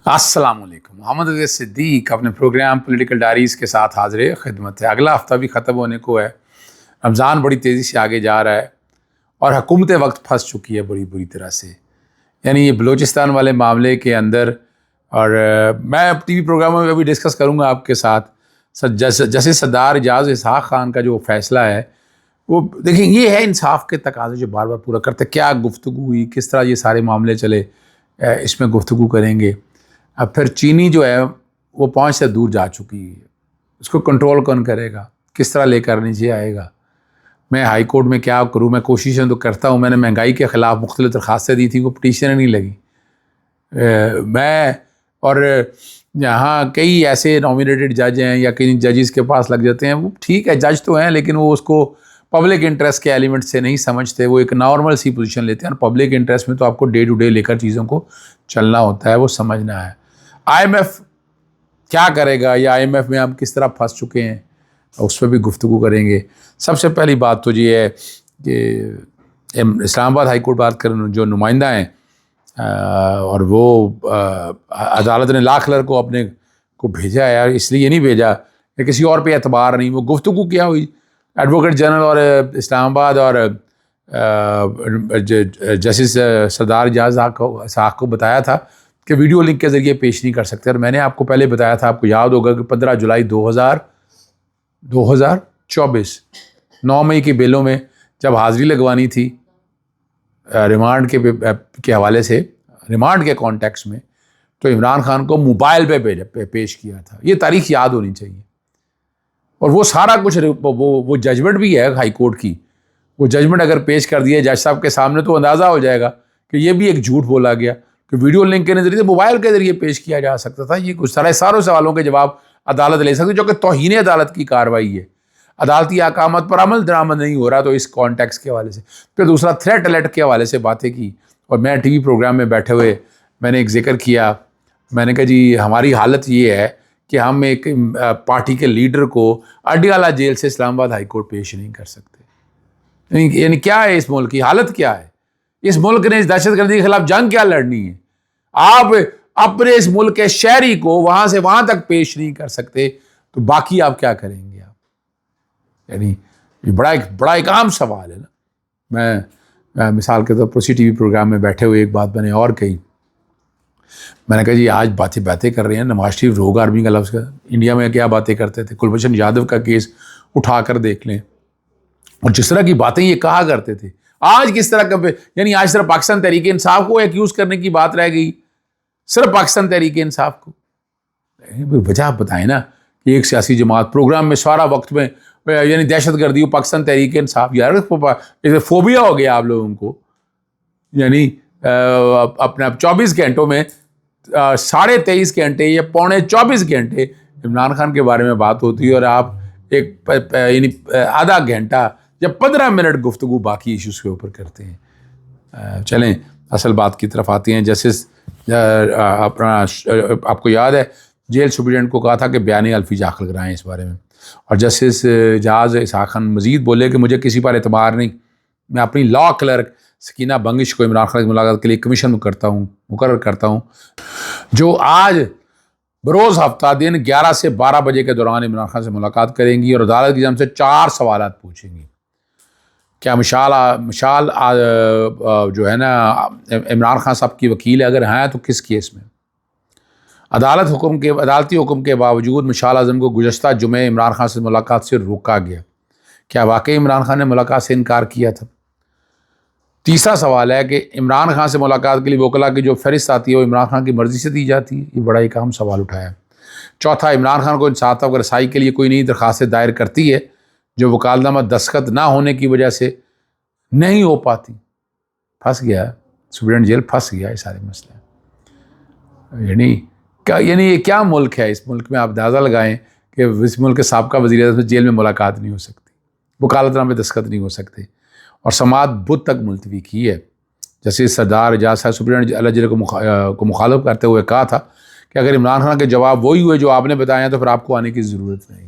अस्सलामुअलैकुम। मोहम्मद अज़ीज़ सिद्दीक अपने programme political diaries के साथ हाज़िर खिदमत है। अगला हफ़्ता भी ख़त्म होने को है। रमज़ान बड़ी तेज़ी से आगे जा रहा है और हुकूमत वक्त फंस चुकी है बड़ी बुरी तरह से। यानी ये बलूचिस्तान वाले मामले के अंदर और मैं टीवी प्रोग्रामों में भी डिस्कस करूँगा आपके साथ। जैसे सरदार एजाज़ इसहाक़ खान का जो फ़ैसला है वो देखिए, ये है इंसाफ के तकाज़े जो बार बार पूरा करते। क्या गुफ्तगू हुई, किस तरह ये सारे मामले चले, इसमें गुफ्तगू करेंगे। अब फिर चीनी जो है वो पहुँच से दूर जा चुकी है, उसको कंट्रोल कौन करेगा, किस तरह लेकर नीचे आएगा। मैं हाई कोर्ट में क्या करूँ, मैं कोशिशें तो करता हूँ। मैंने महंगाई के ख़िलाफ़ मुख्तलिफ़ दरख्वास्तें दी थी, वो पटिशन नहीं लगी। मैं और यहाँ कई ऐसे नॉमिनेटेड जज हैं या कई जजेस के पास लग जाते हैं। वो ठीक है, जज तो हैं, लेकिन वो उसको पब्लिक इंटरेस्ट के एलिमेंट से नहीं समझते। वो एक नॉर्मल सी पोजीशन लेते हैं और पब्लिक इंटरेस्ट में तो आपको डे टू डे लेकर चीज़ों को चलना होता है, वो समझना है। IMF क्या करेगा या IMF में हम किस तरह फंस चुके हैं, उस पर भी गुफ्तगू करेंगे। सबसे पहली बात तो ये है कि इस्लामाबाद हाई कोर्ट बात करें, जो नुमाइंदा हैं और वो अदालत ने लाख लर को अपने को भेजा है, इसलिए नहीं भेजा कि किसी और पे एतबार नहीं। वो गुफ्तगू क्या हुई, एडवोकेट जनरल और इस्लामाबाद और जस्टिस सरदार एजाज़ इसहाक़ को बताया था कि वीडियो लिंक के ज़रिए पेश नहीं कर सकते। और मैंने आपको पहले बताया था, आपको याद होगा कि 15 जुलाई 2024 9 मई के बेलों में जब हाज़िरी लगवानी थी रिमांड के हवाले से, रिमांड के कॉन्टेक्स्ट में, तो इमरान खान को मोबाइल पे पेश किया था। ये तारीख़ याद होनी चाहिए। और वो सारा कुछ वो जजमेंट भी है हाई कोर्ट की। वो जजमेंट अगर पेश कर दिया जज साहब के सामने तो अंदाज़ा हो जाएगा कि ये भी एक झूठ बोला गया कि वीडियो लिंक के नज़रिए मोबाइल के ज़रिए पेश किया जा सकता था। ये कुछ सारे सवालों के जवाब अदालत ले सकती, जो कि तौहीन अदालत की कार्रवाई है। अदालती अहकामात पर अमल दरामद नहीं हो रहा, तो इस कॉन्टेक्स्ट के हवाले से। फिर दूसरा, थ्रेट अलर्ट के हवाले से बातें की। और मैं टीवी प्रोग्राम में बैठे हुए मैंने एक जिक्र किया, मैंने कहा जी हमारी हालत ये है कि हम एक पार्टी के लीडर को अडियाला जेल से इस्लामाबाद हाई कोर्ट पेश नहीं कर सकते। यानी क्या है इस मुल्क की हालत, क्या है इस मुल्क ने इस दहशतगर्दी के खिलाफ जंग क्या लड़नी है। आप अपने इस मुल्क के शहरी को वहां से वहां तक पेश नहीं कर सकते, तो बाकी आप क्या करेंगे आप। यानी ये बड़ा एक आम सवाल है ना। मैं मिसाल के तौर पर उसी टीवी प्रोग्राम में बैठे हुए एक बात मैंने और कही। मैंने कहा जी आज बातें कर रहे हैं, नवाज शरीफ रोग आर्मी का लफ्ज़ का, इंडिया में क्या बातें करते थे। कुलभूषण यादव का केस उठा कर देख लें, और जिस तरह की बातें ये कहा करते थे, आज किस तरह का, यानी आज सिर्फ पाकिस्तान तहरीक इंसाफ को एक्यूज़ करने की बात रह गई, सिर्फ पाकिस्तान तहरीक इंसाफ को। वजह बताएं ना कि एक सियासी जमात प्रोग्राम में सारा वक्त में यानी दहशतगर्दी हो, पाकिस्तान तहरीक इंसाफ, यार फोबिया हो गया आप लोगों को। यानी अपने 24 घंटों में 23.5 घंटे या 23.25 घंटे इमरान खान के बारे में बात होती है, और आप एक यानी आधा घंटा या 15 मिनट गुफ्तगू बाकी इश्यूज़ के ऊपर करते हैं। चलें असल बात की तरफ आती हैं। जस्टिस अपना आपको याद है जेल सुप्रीडेंट को कहा था कि बयान अल्फी दाखिल कराएं इस बारे में, और जस्टिस एजाज़ इसहाक़ खान मज़ीद बोले कि मुझे किसी पर एतबार नहीं, मैं अपनी लॉ क्लर्क सकीना बंगिश को इमरान खान की मुलाकात के लिए कमीशन मुकर्रर करता हूँ, जो आज बरोज़ हफ्ता दिन 11 से 12 बजे के दौरान इमरान खान से मुलाकात करेंगी और अदालत की जानिब से 4 सवालात पूछेंगी। क्या मिशाल जो है ना इमरान खान साहब की वकील है, अगर हैं तो किस केस में। अदालती हुक्म के बावजूद मिशाल आज़म को गुज़श्ता जुमे इमरान खान से मुलाकात से रोका गया, क्या वाकई इमरान खान ने मुलाकात से इनकार किया था। तीसरा सवाल है कि इमरान खान से मुलाकात के लिए वकला की जो फहरिस्त आती है वो इमरान खान की मर्ज़ी से दी जाती है। ये बड़ा एक अहम सवाल उठाया। चौथा, इमरान खान को इंसाफ तक रसाई के लिए कोई नई दरख्वास्तें दायर करती है जो वकालतनामा दस्तखत ना होने की वजह से नहीं हो पाती। फंस गया सुप्रीडेंट जेल, फंस गया ये सारे मसले। यानी ये क्या मुल्क है। इस मुल्क में आप अंदाज़ा लगाएं कि इस मुल्क के साबका वज़ीर जेल में मुलाकात नहीं हो सकती, वकालतनामे दस्तखत नहीं हो सकते, और समात बुध तक मुलतवी की है। जैसे सरदार एजाज़ साहब सुप्रीडेंट अलजल को मुखालफ करते हुए कहा था कि अगर इमरान खान के जवाब वही हुए जो आपने बताया तो फिर आपको आने की ज़रूरत नहीं,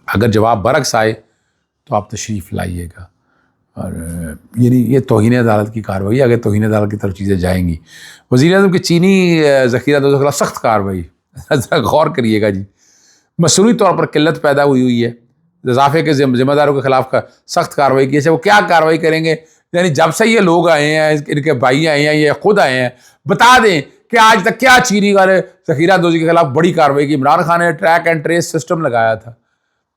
अगर जवाब बरक्स आए तो आप तशरीफ़ लाइएगा। और ये तौहीन अदालत की कार्रवाई, अगर तौहीन अदालत की तरफ चीज़ें जाएंगी। वज़ीर-ए-आज़म की चीनी ज़ख़ीरा के खिलाफ सख्त कार्रवाई, ज़रा गौर करिएगा जी। मसरूरी तौर पर किल्लत पैदा हुई है, इजाफे के ज़िम्मेदारों के खिलाफ सख्त कार्रवाई की। वो क्या कार्रवाई करेंगे? यानी जब से ये लोग आए हैं, इनके भाई आए हैं, ये खुद आए हैं, बता दें कि आज तक क्या चीनी का ज़ख़ीरा दोज़ी के खिलाफ बड़ी कार्रवाई की। इमरान खान ने ट्रैक एंड ट्रेस सिस्टम लगाया था,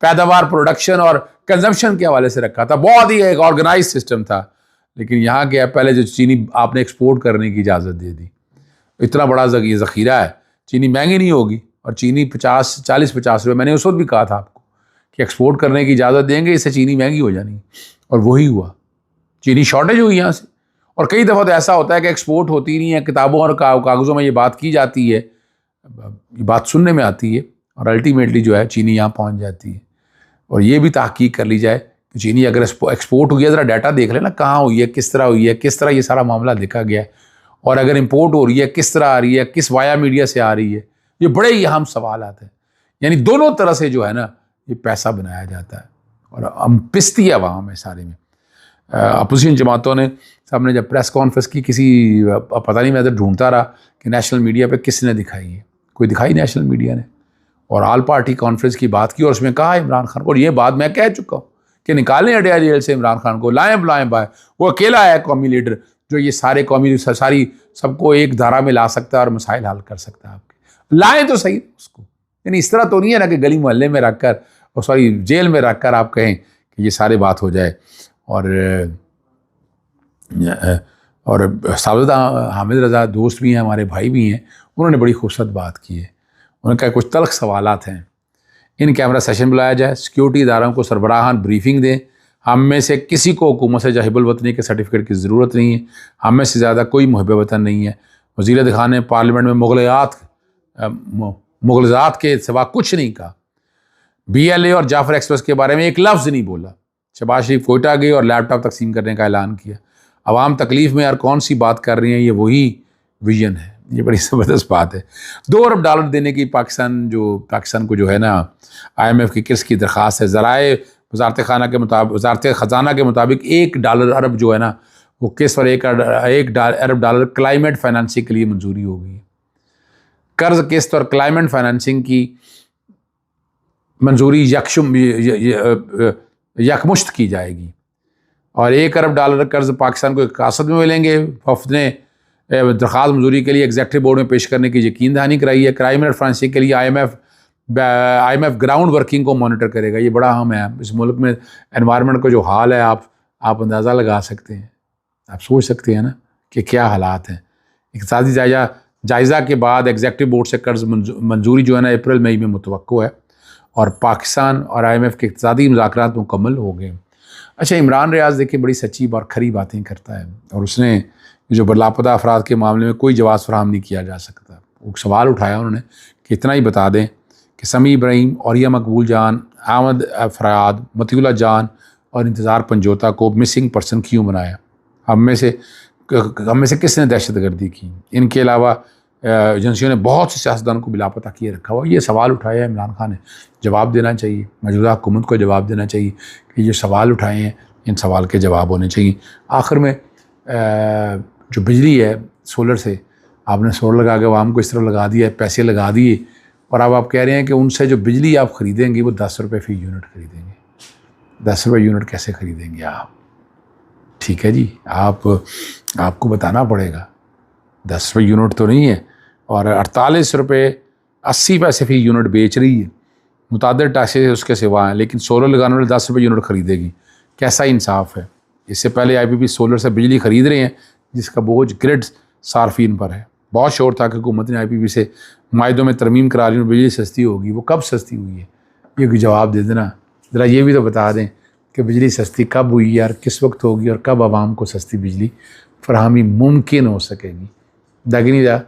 पैदावार, प्रोडक्शन और कंजम्पशन के हवाले से रखा था, बहुत ही एक ऑर्गेनाइज सिस्टम था। लेकिन यहाँ क्या, पहले जो चीनी आपने एक्सपोर्ट करने की इजाज़त दे दी, इतना बड़ा ज़ख़ीरा है, चीनी महंगी नहीं होगी। और चीनी 40-50 रुपये, मैंने उस वक्त भी कहा था आपको कि एक्सपोर्ट करने की इजाज़त देंगे, इससे चीनी महंगी हो जानी, और वही हुआ। चीनी शॉर्टेज हुई यहाँ से। और कई दफ़ा तो ऐसा होता है कि एक्सपोर्ट होती नहीं है, किताबों और कागज़ों में ये बात की जाती है, ये बात सुनने में आती है, और अल्टीमेटली जो है चीनी यहाँ पहुँच जाती है। और ये भी तहकीक कर ली जाए कि चीनी अगर एक्सपोर्ट हुई है, ज़रा डाटा देख लेना कहाँ हुई है, किस तरह हुई है, किस तरह ये सारा मामला देखा गया है। और अगर इम्पोर्ट हो रही है, किस तरह आ रही है, किस वाया मीडिया से आ रही है। ये बड़े ही अहम सवाल आते हैं। यानी दोनों तरह से जो है ना, ये पैसा बनाया जाता है, और हम पिस्ती अवाम है सारे में। अपोजिशन जमातों ने सामने जब प्रेस कॉन्फ्रेंस की, किसी पता नहीं, मैं तो ढूंढता रहा कि नेशनल मीडिया पे किसने दिखाई है, कोई दिखाई नेशनल मीडिया ने। और ऑल पार्टी कॉन्फ्रेंस की बात की, और उसमें कहा इमरान खान को, और ये बात मैं कह चुका हूँ कि निकालें अडया जेल से इमरान खान को, लाएं बुलाएं बाय। वो अकेला है कौमी लीडर जो ये सारे कौमी सारी सबको एक धारा में ला सकता है और मसाइल हल कर सकता है। आपके लाएं तो सही उसको। यानी इस तरह तो नहीं है ना कि गली मोहल्ले में रख कर, और सॉरी जेल में रख कर आप कहें कि ये सारी बात हो जाए। और साबिदा हामिद रज़ा दोस्त भी हैं, हमारे भाई भी हैं, उन्होंने बड़ी खूबसूरत बात की है। उन्होंने कहा कुछ तल्ख सवालात हैं, इन कैमरा सेशन बुलाया जाए, सिक्योरिटी इदारों को सरबराहान ब्रीफिंग दें। हम में से किसी को हुकूमत से जाहिबुल वतनी के सर्टिफिकेट की ज़रूरत नहीं है, हम में से ज़्यादा कोई मुहब्ब वतन नहीं है। वज़ीर खान ने पार्लियामेंट में मुग़लज़ात के सिवा कुछ नहीं कहा। BLA और जाफ़र एक्सप्रेस के बारे में एक लफ्ज़ नहीं बोला। शहबाज शरीफ कोयटा गए और लैपटॉप तकसीम करने का ऐलान किया। अवाम तकलीफ़ में यार कौन सी बात कर रही हैं, ये वही विजन है। ये बड़ी ज़बरदस्त बात है। $2 अरब देने की पाकिस्तान को जो है ना, IMF की किस्त की दरख्वास्त है। ज़राए वज़ारत ख़जाना के मुताबिक $1 अरब जो है ना, वो किस्त, और $1 अरब क्लाइमेट फाइनेंसिंग के लिए मंजूरी हो गई। कर्ज, किस्त और क्लाइमेट फाइनेंसिंग की मंजूरी यकमुश्त की जाएगी। और $1 अरब कर्ज पाकिस्तान को कासत में मिलेंगे। वफ़द ने दरख्वास्त मंजूरी के लिए एग्जेक्टिव बोर्ड में पेश करने की यकीन दहानी कराई है। क्लाइमेट फाइनेंसिंग के लिए IMF ग्राउंड वर्किंग को मॉनिटर करेगा। ये बड़ा अहम है। इस मुल्क में एनवायरनमेंट का जो हाल है, आप अंदाज़ा लगा सकते हैं, आप सोच सकते हैं ना कि क्या हालात हैं। इक़्तिसादी जायज़ा के बाद एग्जेक्टिव बोर्ड से कर्ज मंजूरी जो है ना, अप्रैल मई में मुतवक्को है, और पाकिस्तान और IMF के इक़्तिसादी मुज़ाकरात मुकम्मल हो गए। अच्छा, इमरान रियाज़ देखिए बड़ी सच्ची और खरी बातें करता है, और उसने जो लापता अफराद के मामले में कोई जवाब फराहम नहीं किया जा सकता। वो सवाल उठाया उन्होंने कि इतना ही बता दें कि समी इब्राहिम, औरिया मकबूल जान, अहमद फराद, मतियुल्लाह जान और इंतज़ार पंजोता को मिसिंग पर्सन क्यों बनाया? हम में से किसने दहशतगर्दी की? इनके अलावा एजेंसियों ने बहुत से सियासतदानों को लापता किए रखा हुआ। ये सवाल उठाया है इमरान खान ने, जवाब देना चाहिए। मौजूदा हुकूमत को जवाब देना चाहिए कि ये सवाल उठाए हैं, इन सवाल के जवाब होने चाहिए। आखिर में जो बिजली है सोलर से, आपने सोलर लगा के आवाम को इस तरह लगा दिया, पैसे लगा दिए, और अब आप कह रहे हैं कि उनसे जो बिजली आप ख़रीदेंगे वो ₹10 फ़ी यूनिट ख़रीदेंगे। ₹10 यूनिट कैसे ख़रीदेंगे आप? ठीक है जी, आपको बताना पड़ेगा। ₹10 यूनिट तो नहीं है, और ₹48.80 फ़ी यूनिट बेच रही है। मुतादिद टैक्सेस उसके सिवा हैं, लेकिन सोलर लगाने वाले ₹10 यूनिट ख़रीदेगी। कैसा इंसाफ है? इससे पहले IPP सोलर से बिजली ख़रीद रहे हैं, जिसका बोझ ग्रिड सार्फिन पर है। बहुत शोर था कि हुकूमत ने IPP से मायदों में तरमीम करा ली और बिजली सस्ती होगी। वो कब सस्ती हुई है? ये कोई जवाब दे देना। ज़रा ये भी तो बता दें कि बिजली सस्ती कब हुई यार, किस वक्त होगी, और कब आवाम को सस्ती बिजली फराहमी मुमकिन हो सकेगी। दगनी जा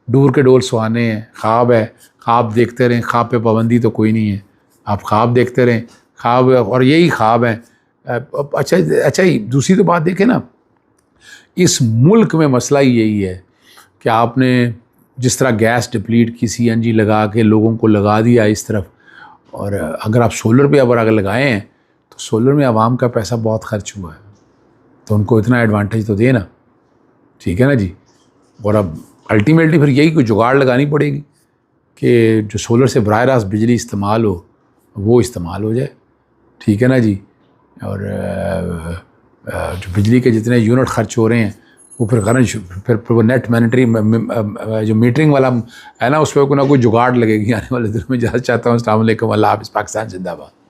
दूर के डोल सुहाने हैं, ख्वाब है, ख्वाब देखते रहें। ख्वाब पे पाबंदी तो कोई नहीं है, आप ख्वाब देखते रहें। ख्वाब, और यही ख्वाब है। अच्छा दूसरी तो बात देखें ना, इस मुल्क में मसला ही यही है कि आपने जिस तरह गैस डिप्लीट की, CNG लगा के लोगों को लगा दिया इस तरफ, और अगर आप सोलर पे अगर लगाए हैं तो सोलर में आवाम का पैसा बहुत खर्च हुआ है। तो उनको इतना एडवांटेज तो देना, ठीक है ना जी। और अब अल्टीमेटली फिर यही कोई जुगाड़ लगानी पड़ेगी कि जो सोलर से बराह रास्त बिजली इस्तेमाल हो वो इस्तेमाल हो जाए, ठीक है ना जी। और जो बिजली के जितने यूनिट खर्च हो रहे हैं वो फिर वो नेट मॉनिटरी जो मीटरिंग वाला है ना, उस पर कोई ना कोई जुगाड़ लगेगी आने वाले दिनों में। ज़्यादा चाहता हूँ। अस्सलाम वालेकुम, अल्लाह हाफ़िज़, पाकिस्तान जिंदाबाद।